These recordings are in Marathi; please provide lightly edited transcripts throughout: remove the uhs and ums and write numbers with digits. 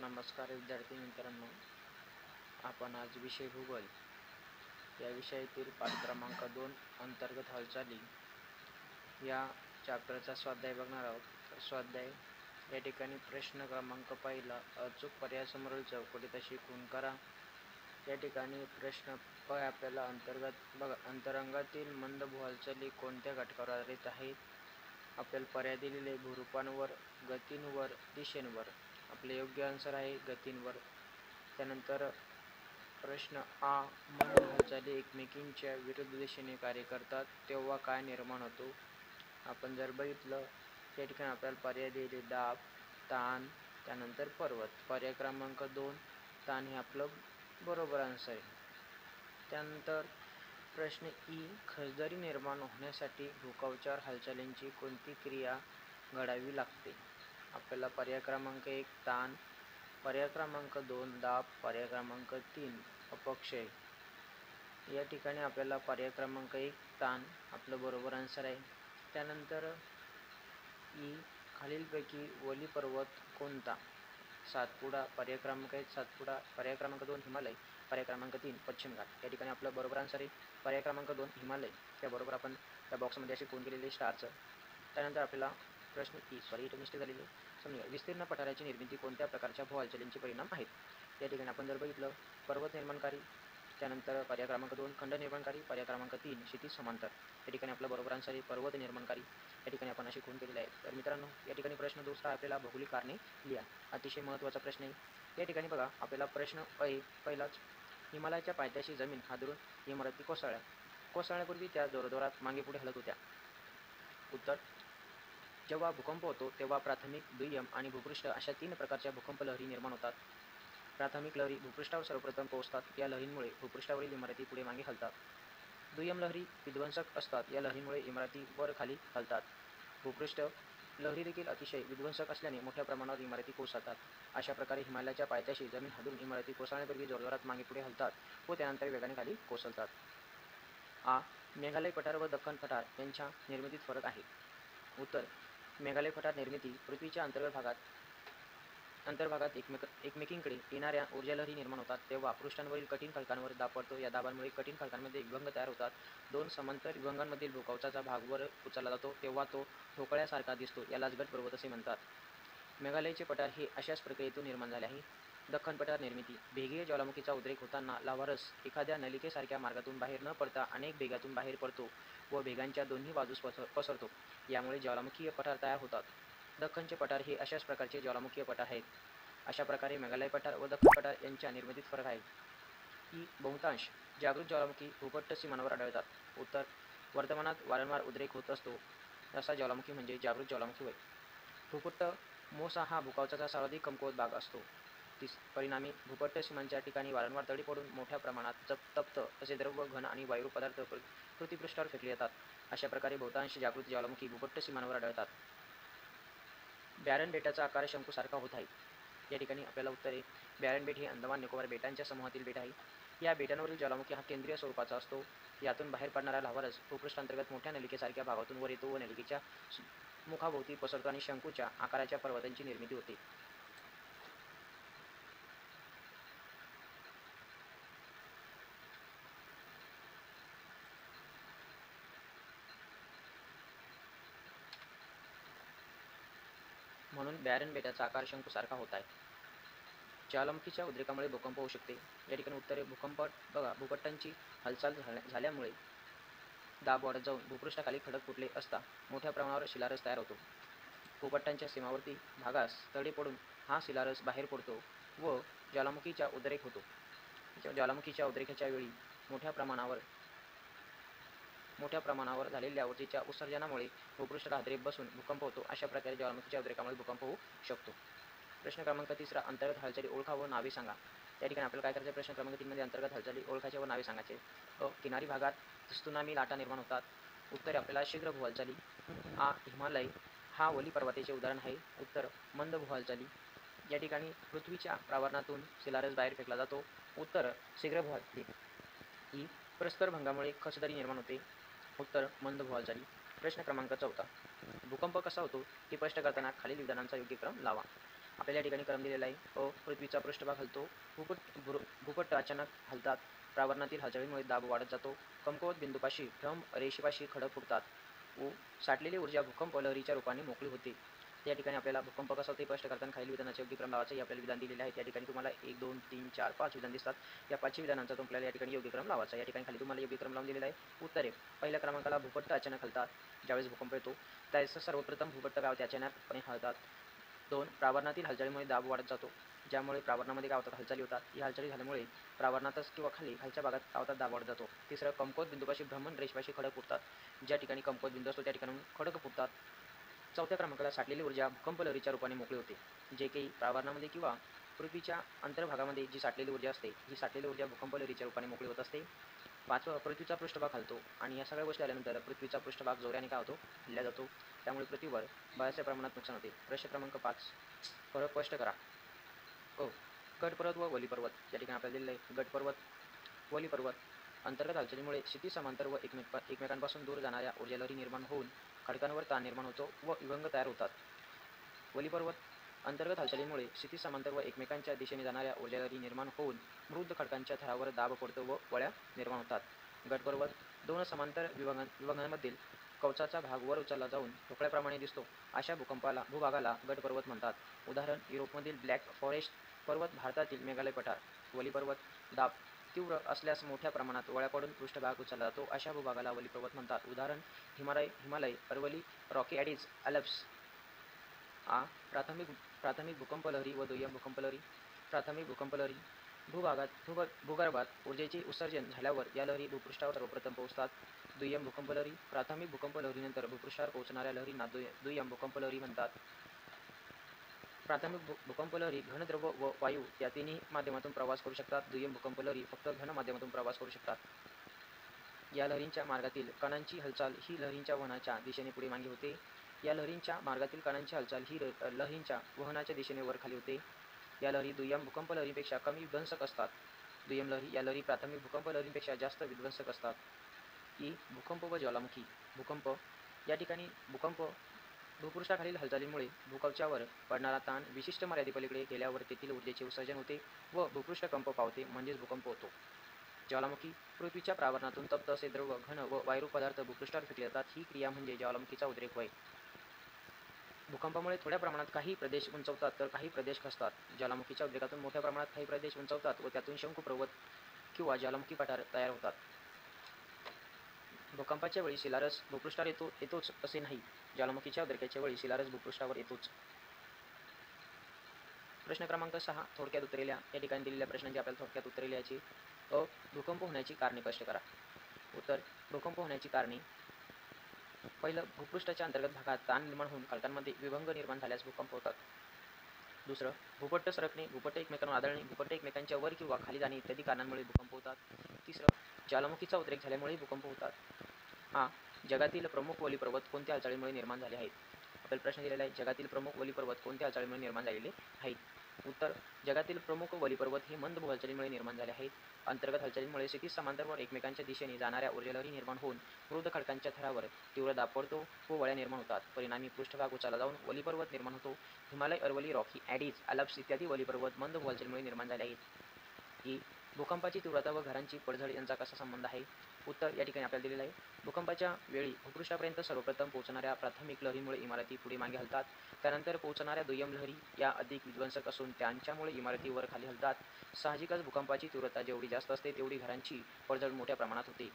नमस्कार विद्यार्थी मित्रांनो, आपण आज विषय भूगोल या विषयातील पाठ क्रमांक 2 अंतर्गत हालचाली या चॅप्टरचा स्वाध्याय बघणार आहोत. स्वाध्याय या ठिकाणी प्रश्न क्रमांक पहिला, अचूक पर्यायासमोरील चौकटी तशी खूण करा. या ठिकाणी प्रश्न आपल्याला अंतरंगातील मंद भूहालचाली कोणत्या घटकावर आधारित आहेत. आपल्याला पर्याय दिलेले भूरूपांवर, गतींवर, दिशेंवर. आपले योग्य आन्सर आहे गतींवर. त्यानंतर प्रश्न आ, मंद हालचाली एकमेकींच्या विरुद्ध दिशेने कार्य करतात तेव्हा काय निर्माण होतो. आपण जर बघितलं या ठिकाणी आपल्याला पर्याय दिले दाब, ताण, त्यानंतर पर्वत. पर्याय क्रमांक 2 ताण हे आपलं बरोबर आन्सर आहे. त्यानंतर प्रश्न ई, खचदरी निर्माण होण्यासाठी भूकवचावर हालचालींची कोणती क्रिया घडावी लागते. आपल्याला पर्याय क्रमांक 1 ताण, पर्याय क्रमांक 2 दाब, पर्याय क्रमांक 3 अपक्षय. या ठिकाणी आपल्याला पर्याय क्रमांक 1 ताण आपलं बरोबर आन्सर आहे. त्यानंतर ई, खालीलपैकी वली पर्वत कोणता. सातपुडा, पर्याय क्रमांक 1 सातपुडा, पर्याय क्रमांक 2 हिमालय, पर्याय क्रमांक 3 पश्चिम घाट. या ठिकाणी आपलं बरोबर आन्सर आहे पर्याय क्रमांक 2 हिमालय. त्याबरोबर आपण त्या बॉक्समध्ये अशी खूण केलेली स्टारचं. त्यानंतर आपल्याला प्रश्न इथे मिस्टेक झालेली समजा, विस्तीर्ण पठाराची निर्मिती कोणत्या प्रकारच्या भूहालचालींचे परिणाम आहेत. या ठिकाणी आपण जर बघितलं पर्वत निर्माणकारी, त्यानंतर पर्याय क्रमांक 2 खंड निर्माणकारी, पर्याय क्रमांक 3 क्षितिज समांतर. या ठिकाणी आपलं बरोबर आन्सर आहे पर्वत निर्माणकारी. या ठिकाणी आपण अशी खूण केलेली आहे. तर मित्रांनो, या ठिकाणी प्रश्न दुसरा आपल्याला भौगोलिक कारणे लिहा. अतिशय महत्त्वाचा प्रश्न आहे. या ठिकाणी बघा आपल्याला प्रश्न पहिलाच, हिमालयाच्या पायथ्याशी जमीन हादरून इमारती कोसळण्यापूर्वी त्या जोरजोरात मागे पुढे हलत होत्या. उत्तर, जेव्हा भूकंप होतो तेव्हा प्राथमिक, दुय्यम आणि भूपृष्ठ अशा 3 प्रकारच्या भूकंप लहरी निर्माण होतात. प्राथमिक लहरी भूपृष्ठावर सर्वप्रथम पोहोचतात. या लहरींमुळे भूपृष्ठावरील इमारती पुढे मागे हलतात. दुय्यम लहरी विध्वंसक असतात. या लहरींमुळे इमारती वर खाली हलतात. भूपृष्ठ लहरी देखील अतिशय विध्वंसक असल्याने मोठ्या प्रमाणावर इमारती कोसळतात. अशा प्रकारे हिमालयाच्या पायथ्याशी जमीन हादरून इमारती कोसळण्यापूर्वी जोरजोरात मागे पुढे हलतात व त्यानंतर वेगाने खाली कोसळतात. आ, मेघालय पठार व दख्खन पठार यांच्या निर्मितीत फरक आहे. उत्तर, मेघालय पठार निर्मिती पृथ्वीच्या अंतर्भागात एकमेकींकडे येणाऱ्या ऊर्जालहरी निर्माण होतात तेव्हा पृष्ठांवरील कठीण खडकांवर दाब पडतो. या दाबांमुळे कठीण खडकांमध्ये विभंग तयार होतात. 2 समांतर विभंगांमधील भूकवचाचा भाग वर उचलला जातो तेव्हा तो ठोकळ्यासारखा दिसतो. यालाच गट पर्वत असे म्हणतात. मेघालयचे पठार हे अशाच प्रक्रियेतून निर्माण झाले आहे. दख्खन पठार निर्मिती, भेगीय ज्वालामुखीचा उद्रेक होताना लाव्हारस एखाद्या नलिकेसारख्या मार्गातून बाहेर न पडता अनेक भेगातून बाहेर पडतो व भेगांच्या दोन्ही बाजूस पसरतो. यामुळे ज्वालामुखीय पठार तयार होतात. दख्खनचे पठार हे अशाच प्रकारचे ज्वालामुखीय पठार आहेत. अशा प्रकारे मेघालय पठार व दख्खन पठार यांच्या निर्मितीत फरक आहे. ही बहुतांश जागृत ज्वालामुखी भूपट्ट सीमांवर आढळतात. उत्तर, वर्तमानात वारंवार उद्रेक होत असतो असा ज्वालामुखी म्हणजे जागृत ज्वालामुखी होय. भूपट्ट मोसा हा भूकवचाचा सर्वाधिक कमकुवत भाग असतो. परिणामी भूपट्ट सीमांच्या ठिकाणी वारंवार तडे पडून मोठ्या प्रमाणात तप्त असे द्रव, घन आणि वायू पदार्थ पृथ्वीपृष्ठावर फेकले जातात. अशा प्रकारे बहुतांश जागृत ज्वालामुखी भूपट्ट सीमांवर आढळतात. बॅरन बेटाचा आकार शंकूसारखा होत आहे. या ठिकाणी आपल्याला उत्तर आहे बॅरन बेट हे अंदमान निकोबार बेटांच्या समूहातील बेट आहे. या बेटांवरील ज्वालामुखी हा केंद्रीय स्वरूपाचा असतो. यातून बाहेर पडणारा लाव्हारस भूपृष्ठांतर्गत मोठ्या नलिकेसारख्या भागातून वर येतो व नलिकेच्या मुखाभोवती पसरतो आणि शंकूच्या आकाराच्या पर्वतांची निर्मिती होते. म्हणून बॅरन बेटाचा आकार शंकूसारखा होत आहे. ज्वालामुखीच्या उद्रेकामुळे भूकंप होऊ शकते. या ठिकाणी उत्तर आहे भूकंप. बघा, भूपट्टांची हालचाल झाल्यामुळे दाब वाढत जाऊन भूपृष्ठाखाली खडक फुटले असता मोठ्या प्रमाणावर शिलारस तयार होतो. भूपट्टांच्या सीमावर्ती भागास तडे पडून हा शिलारस बाहेर पडतो व ज्वालामुखीचा उद्रेक होतो. ज्वालामुखीच्या उद्रेकाच्या वेळी मोठ्या प्रमाणावर झालेल्या ऊर्जेच्या उत्सर्जनामुळे भूपृष्ठाला हादरे बसून भूकंप होतो. अशा प्रकारे ज्वालामुखीच्या उद्रेकामुळे भूकंप होऊ शकतो. प्रश्न क्रमांक 3, अंतर्गत हालचाली ओळखा व नावे सांगा. या ठिकाणी आपल्याला काय करायचं, प्रश्न क्रमांक 3 मध्ये अंतर्गत हालचाली ओळखायचे व नावे सांगायचे. किनारी भागात त्सुनामी लाटा निर्माण होतात. उत्तर आपल्याला शीघ्र भूहालचाली. आ, हिमालय हा वली पर्वताचे उदाहरण आहे. उत्तर, मंद भूहालचाली. या ठिकाणी पृथ्वीच्या प्रावरणातून शिलारस बाहेर फेकला जातो. उत्तर, शीघ्र भूहालचाली. ई, प्रस्तरभंगामुळे खचदरी निर्माण होते. उत्तर, मंद भूहालचाली. प्रश्न क्रमांक 14. भूकंप कसा होतो हे स्पष्ट करताना खालील विधानांचा योग्य क्रम लावा. आपल्याला या ठिकाणी क्रम दिलेला आहे. पृथ्वीचा पृष्ठभाग हलतो. भूपट्ट अचानक हलतात. प्रावरणातील हालचालीमुळे दाब वाढत जातो. कमकुवत बिंदूपाशी भ्रम रेषेपाशी खडक फुटतात. साठलेली ऊर्जा भूकंप लहरीच्या रूपाने मोकळी होते. या ठिकाणी आपल्याला भूकंप कसा होते स्पष्ट करताना खालील विधानाचे योग्य क्रम लावायचे आपल्याला विधान दिलेले आहे. या ठिकाणी तुम्हाला 1, 2, 3, 4, 5 विधान दिसतात. या 5 विधानांचा आपल्याला या ठिकाणी योग्य क्रम लावायचा. या ठिकाणी खाली तुम्हाला योग्य क्रम लावून दिलेला आहे. उत्तरे. पहिल्या क्रमांकाला भूपट्ट अचानक हलतात. ज्यावेळेस भूकंप येतो त्यावेळेस सर्वप्रथम भूपट्ट काय होते अचानकपणे हलतात. 2. प्रावरणातील हालचालीमुळे दाब वाढत जातो. ज्यामुळे प्रावरणामध्ये काय होतात हालचाली होतात. ही हालचाली झाल्यामुळे प्रावरणातच किंवा खालच्या भागात काय होतात दाब वाढत जातो. 3. कमकुवत बिंदूपाशी भ्रमण रेषेपाशी खडक फुटतात. ज्या ठिकाणी कमकुवत बिंदू असतो त्या ठिकाणी खडक फुटतात. 4थ्या क्रमांकाला साठलेली ऊर्जा भूकंप लहरीच्या रूपाने मोकळी होते. जे काही प्रावरणामध्ये किंवा पृथ्वीच्या अंतर्भागामध्ये जी साठलेली ऊर्जा असते ही साठलेली ऊर्जा भूकंप लहरीच्या रूपाने मोकळी होत असते. 5. पृथ्वीचा पृष्ठभाग हलतो आणि या सगळ्या गोष्टी आल्यानंतर पृथ्वीचा पृष्ठभाग जोराने काय होतो हलला जातो. त्यामुळे पृथ्वीवर बऱ्याचशा प्रमाणात नुकसान होते. प्रश्न क्रमांक 5. फरक स्पष्ट करा. गट पर्वत व वली पर्वत. या ठिकाणी आपल्याला दिलेलं आहे गट पर्वत वली पर्वत अंतर्गत हालचालीमुळे क्षितिज समांतर व एकमेकांपासून दूर जाणाऱ्या ऊर्जा लहरी निर्माण होऊन खडकांवर ताण निर्माण होतो व विभंग तयार होतात. वली पर्वत अंतर्गत हालचालीमुळे क्षितिज समांतर व एकमेकांच्या दिशेने जाणाऱ्या ऊर्जा लहरी निर्माण होऊन मृद खडकांच्या थरावर दाब पडतो व वळ्या निर्माण होतात. गटपर्वत 2 समांतर विभागांमधील कवचाचा भाग वर उचलला जाऊन ठोकळ्याप्रमाणे दिसतो. अशा भूभागाला गटपर्वत म्हणतात. उदाहरण युरोपमधील ब्लॅक फॉरेस्ट पर्वत, भारतातील मेघालय पठार. वली पर्वत दाब तीव्र असल्यास मोठ्या प्रमाणात वळ्या पडून पृष्ठभाग उचलला जातो. अशा भूभागाला वली पर्वत म्हणतात. उदाहरण Himalaya, Aravalli, Rocky Andes, Alps. प्राथमिक भूकंप लहरी व दुय्यम भूकंप लहरी. प्राथमिक भूकंप लहरी भूगर्भात ऊर्जेचे उत्सर्जन झाल्यावर या लहरी भूपृष्ठावर सर्वप्रथम पोहोचतात. दुय्यम भूकंप लहरी प्राथमिक भूकंप लहरीनंतर भूपृष्ठावर पोहोचणाऱ्या लहरींना दुय्यम भूकंप लहरी म्हणतात. प्राथमिक भूकंप लहरी घनद्रव व वायू या तिन्ही माध्यमातून प्रवास करू शकतात. दुय्यम भूकंप लहरी फक्त घन माध्यमातून प्रवास करू शकतात. या लहरींच्या मार्गातील कणांची हालचाल ही लहरींच्या वहनाच्या दिशेने पुढे मागे होते. या लहरींच्या मार्गातील कणांची हालचाल ही लहरींच्या वहनाच्या दिशेने वर खाली होते. या लहरी दुय्यम भूकंप लहरीपेक्षा कमी विध्वंसक असतात. दुय्यम लहरी या लहरी प्राथमिक भूकंप लहरीपेक्षा जास्त विध्वंसक असतात. भूकंप व ज्वालामुखी. भूकंप या ठिकाणी भूकंप भूपृष्ठाखालील हालचालीमुळे भूकवचावर पडणारा ताण विशिष्ट मर्यादेपलीकडे गेल्यावर तेथील ऊर्जेचे उत्सर्जन होते व भूपृष्ठ कंप पावते म्हणजेच भूकंप होतो. ज्वालामुखी पृथ्वीच्या प्रावरणातून तप्त असे द्रव, घन व वायू पदार्थ भूपृष्ठावर फेकले जातात. ही क्रिया म्हणजे ज्वालामुखीचा उद्रेक होय. भूकंपामुळे थोड्या प्रमाणात काही प्रदेश उंचवतात तर काही प्रदेश खचतात. ज्वालामुखीच्या उद्रेकातून मोठ्या प्रमाणात काही प्रदेश उंचवतात व त्यातून शंकू पर्वत किंवा ज्वालामुखी पठार तयार होतात. भूकंपाच्या वेळी शिलारस भूपृष्ठावर येतोच असे नाही. ज्वालामुखीच्या उद्रेकाच्या वेळी शिलारस भूपृष्ठावर येतोच. प्रश्न क्रमांक 6. थोडक्यात उत्तरे. या ठिकाणी दिलेल्या प्रश्नांची आपल्याला थोडक्यात उत्तरे लिहायची. भूकंप होण्याची कारणे स्पष्ट करा. उत्तर. भूकंप होण्याची कारणे. पहिलं, भूपृष्ठाच्या अंतर्गत भागात ताण निर्माण होऊन खडकांमध्ये विभंग निर्माण झाल्यास भूकंप होतात. दुसरं, भूपट्ट सरकणे, भूपट्ट एकमेकांवर आदळणे, भूपट्ट एकमेकांच्या वर किंवा खाली जाणे इत्यादी कारणांमुळे भूकंप होतात. तिसरं, ज्वालामुखीचा उद्रेक झाल्यामुळे भूकंप होतात. जगातील प्रमुख वली पर्वत कोणत्या हालचालीमुळे निर्माण झाले आहेत? आपल्याला प्रश्न दिलेला आहे, जगातील प्रमुख वली पर्वत कोणत्या हालचालीमुळे निर्माण झालेले आहेत? उत्तर, जगातील प्रमुख वली पर्वत हे मंद हालचालीमुळे निर्माण झाले आहेत. अंतर्गत हालचालीमुळे क्षितिज समांतरवर एकमेकांच्या दिशेने जाणाऱ्या ऊर्जालहरी निर्माण होऊन मृद खडकांच्या थरावर तीव्र दाब पडतो व वळ्या निर्माण होतात. परिणामी पृष्ठभाग उचलला जाऊन वली पर्वत निर्माण होतो. Himalaya, Aravalli, Rocky, Andes, Alps इत्यादी वली पर्वत मंद हालचालीमुळे निर्माण झाले आहेत. भूकंपाची तीव्रता व घरांची पडझड यांचा कसा संबंध आहे? उत्तर, या ठिकाणी आपल्याला दिलेलं आहे. भूकंपाच्या वेळी भूपृष्ठापर्यंत सर्वप्रथम पोहोचणाऱ्या प्राथमिक लहरीमुळे इमारती पुढे मागे हलतात. त्यानंतर पोहोचणाऱ्या दुय्यम लहरी या अधिक विध्वंसक असून त्यांच्यामुळे इमारती वर खाली हलतात. साहजिकच भूकंपाची तीव्रता जेवढी जास्त असते तेवढी घरांची पडझड मोठ्या प्रमाणात होते.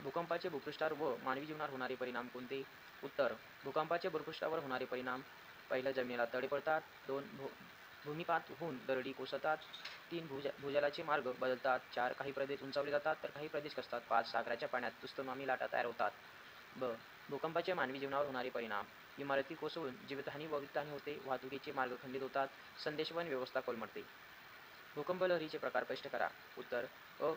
भूकंपाचे भूपृष्ठावर व मानवी जीवनावर होणारे परिणाम कोणते? उत्तर, भूकंपाचे भूपृष्ठावर होणारे परिणाम. पहिलं, जमिनीला तडे पडतात. 2, भूमिपात होऊन दरडी कोसळतात. 3, भूजलाचे मार्ग बदलतात. 4, काही प्रदेश उंचावले जातात तर काही प्रदेश खचतात. 5, सागराच्या पाण्यात त्सुनामी लाटा तयार होतात. भूकंपाचे मानवी जीवनावर होणारे परिणाम. इमारती कोसळून जीवितहानी व वित्तहानी होते. वाहतुकीचे मार्ग खंडित होतात. संदेशवहन व्यवस्था कोलमडते. भूकंप लहरीचे प्रकार स्पष्ट करा. उत्तर,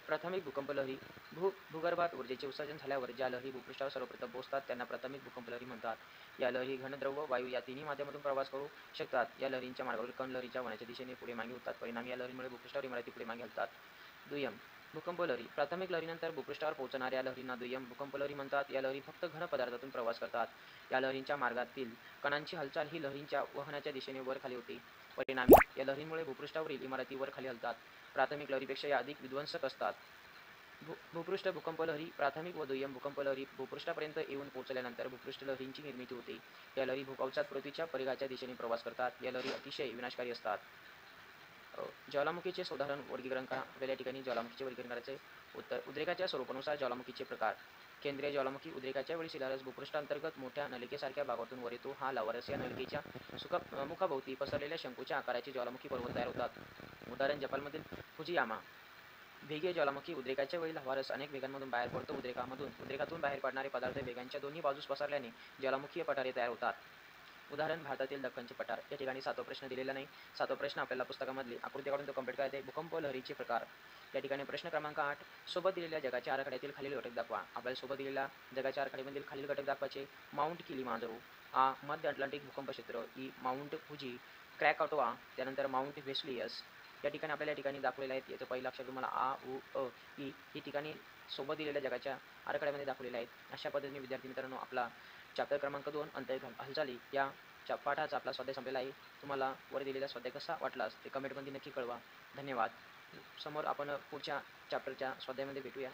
प्राथमिक भूकंप लहरी भूगर्भात ऊर्जेचे उत्सर्जन झाल्यावर ज्या लहरी भूपृष्ठावर सर्वप्रथम पोहोचतात त्यांना प्राथमिक भूकंप लहरी म्हणतात. या लहरी घन, द्रव, वायू या तिन्ही माध्यमातून प्रवास करू शकतात. या लहरींच्या मार्गावरील कण लहरीच्या वहनाच्या दिशेने पुढे मागे होतात. परिणामी या लहरीमुळे भूपृष्ठावर इमारती पुढे मागे हलतात. दुय्यम भूकंप लहरी प्राथमिक लहरीनंतर भूपृष्ठावर पोहोचणाऱ्या लहरींना दुय्यम भूकंप लहरी म्हणतात. या लहरी फक्त घन पदार्थातून प्रवास करतात. या लहरींच्या मार्गातील कणांची हालचाल ही लहरींच्या वहनाच्या दिशेने वर खाली होते. परिणामी या लहरींमुळे भूपृष्ठावरील इमारती वर खाली हलतात. प्राथमिक लहरीपेक्षा या अधिक विध्वंसक असतात. भूपृष्ठ भूकंप लहरी प्राथमिक व दुय्यम भूकंप लहरी भूपृष्ठापर्यंत येऊन पोहोचल्यानंतर भूपृष्ठ लहरींची निर्मिती होते. या लहरी भूकवचात पृथ्वीच्या परिघाच्या दिशेने प्रवास करतात. या लहरी अतिशय विनाशकारी असतात. ज्वालामुखीचे उदाहरण वर्गीकरण करा. आपल्याला या ठिकाणी ज्वालामुखीचे वर्गीकरण करायचे. उत्तर उद्रेकाच्या स्वरूपानुसार ज्वालामुखीचे प्रकार. केंद्रीय ज्वालामुखी उद्रेकाच्या वेळी शिलारस भूपृष्ठांतर्गत मोठ्या नलिकेसारख्या भागातून वर येतो. हा लावारस या नलिकेच्या मुखाभोवती पसरलेल्या शंकूच्या आकाराचे ज्वालामुखी पर्वत तयार होतात. उदाहरण जपानमधील फुजियामा. वेगीय ज्वालामुखी उद्रेकाच्या वेळी लावारस अनेक वेगांमधून बाहेर पडतो. उद्रेकातून बाहेर पडणारे पदार्थ वेगांच्या दोन्ही बाजूस पसरल्याने ज्वालामुखीय पठारे तयार होतात. उदाहरण भारतातील दख्खनचे पठार. या ठिकाणी 7वा प्रश्न दिलेला नाही. 7वा प्रश्न आपल्याला पुस्तकामधली आकृती काढून तो कंप्लीट करायचा आहे. भूकंप लहरीचे प्रकार. या ठिकाणी प्रश्न क्रमांक 8 सोबत दिलेल्या जगाच्या आराखड्यातील खालील घटक दाखवा. आपल्याला सोबत दिलेल्या जगाच्या आराखड्यामधील खालील घटक दाखवायचे. Mount Kilimanjaro. आ मध्य अटलांटिक भूकंप क्षेत्र. ई माउंट फुजी. क्रॅकॉटोआ. त्यानंतर माउंट वेस्लियस. या ठिकाणी आपल्याला या ठिकाणी दाखवलेलं आहे. याचं पहिलं अक्षर तुम्हाला आ उ अ ई ही ठिकाणी सोबत दिलेल्या जगाच्या आराखड्यामध्ये दाखवलेले आहेत. अशा पद्धतीने विद्यार्थी मित्रांनो आपला चॅप्टर क्रमांक 2 अंतर्गत हालचाली या पाठाचा आपला स्वाध्याय संपलेला आहे. तुम्हाला वर दिलेला स्वाध्याय कसा वाटला ते कमेंटमध्ये नक्की कळवा. धन्यवाद. समोर आपण पुढच्या चॅप्टरच्या स्वाध्यायामध्ये भेटूया.